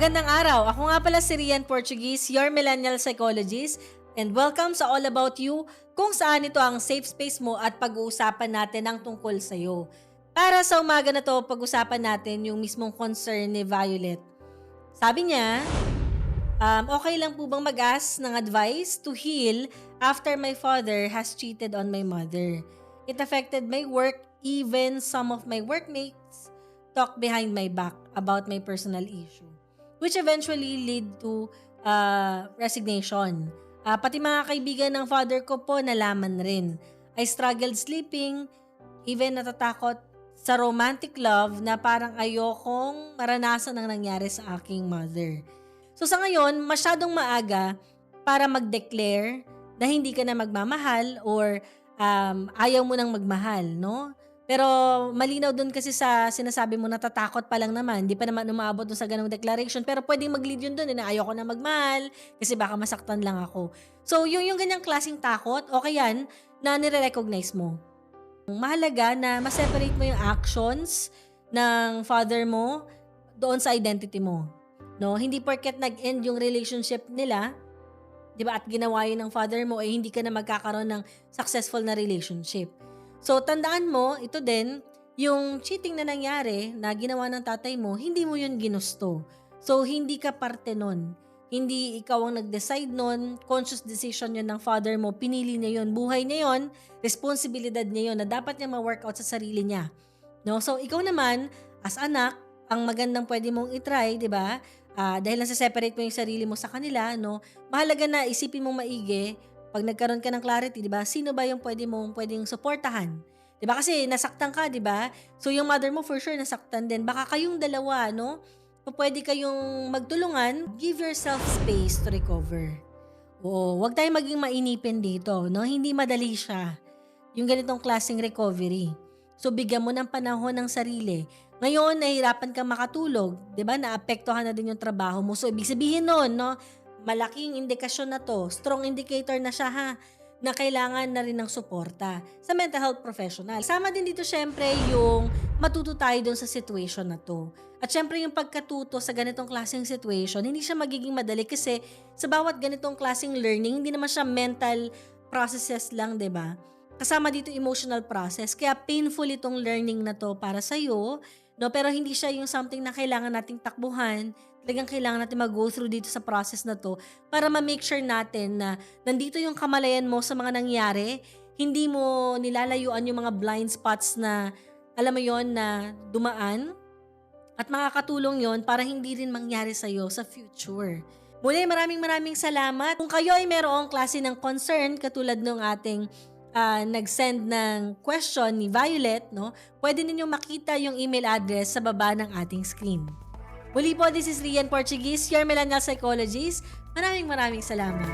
Magandang araw. Ako nga pala si Rian Portuguese, your millennial psychologist, and welcome sa All About You, kung saan ito ang safe space mo at pag-uusapan natin ang tungkol sa'yo. Para sa umaga na to, pag-usapan natin yung mismong concern ni Violet. Sabi niya, okay lang po bang mag-ask ng advice to heal after my father has cheated on my mother? It affected my work, even some of my workmates talk behind my back about my personal issue, which eventually lead to resignation. Pati mga kaibigan ng father ko po nalaman rin. I struggled sleeping, even natatakot sa romantic love na parang ayokong maranasan ang nangyari sa aking mother. So sa ngayon, masyadong maaga para mag-declare na hindi ka na magmamahal or ayaw mo nang magmahal, no? Pero malinaw dun kasi sa sinasabi mo, natatakot pa lang naman. Di pa naman umaabot dun sa ganong declaration. Pero pwedeng mag-lead yun dun na ayoko na magmahal kasi baka masaktan lang ako. So yung ganyang klaseng takot, okay yan na nire-recognize mo. Mahalaga na ma-separate mo yung actions ng father mo doon sa identity mo. No, hindi porket nag-end yung relationship nila, 'di ba? At ginawa yun ng father mo hindi ka na magkakaroon ng successful na relationship. So tandaan mo, ito din yung cheating na nangyari na ginawa ng tatay mo, hindi mo yun ginusto. So hindi ka parte nun. Hindi ikaw ang nag-decide nun, conscious decision yun ng father mo, pinili niya yun, buhay niya yun, responsibilidad niya yun na dapat niya ma-workout sa sarili niya. No? So ikaw naman, as anak, ang magandang pwede mong itry, di ba? Dahil nasa-separate mo yung sarili mo sa kanila, no? Mahalaga na isipin mong maigi, pag nagkaroon ka ng clarity, di ba? Sino ba yung pwedeng suportahan? Di ba? Kasi nasaktan ka, di ba? So yung mother mo for sure nasaktan din. Baka kayong dalawa, no? So, pwede kayong magtulungan, give yourself space to recover. Oo, wag tayong maging mainipin dito, no? Hindi madali siya. Yung ganitong klaseng recovery. So, bigyan mo ng panahon ng sarili. Ngayon, nahihirapan kang makatulog, 'di ba? Naapektuhan na din yung trabaho mo. So, ibig sabihin nun, no? Malaking indikasyon na to, strong indicator na siya ha, na kailangan na rin ng suporta sa mental health professional. Sama din dito syempre yung matuto tayo dun sa situation na to. At syempre yung pagkatuto sa ganitong klaseng situation, hindi siya magiging madali kasi sa bawat ganitong klaseng learning, hindi naman siya mental processes lang, 'di ba? Kasama dito emotional process. Kaya painful itong learning na to para sa'yo, no? Pero hindi siya yung something na kailangan nating takbuhan. Talagang kailangan natin mag-go through dito sa process na to para ma-make sure natin na nandito yung kamalayan mo sa mga nangyari. Hindi mo nilalayuan yung mga blind spots na, alam mo yon, na dumaan. At makakatulong yon para hindi rin mangyari sa'yo sa future. Muli, maraming salamat. Kung kayo ay merong klase ng concern katulad ng ating nag-send ng question ni Violet, no? Pwede ninyong makita yung email address sa baba ng ating screen. Muli po, this is Rian Portuguese, your millennial psychologist. Maraming salamat.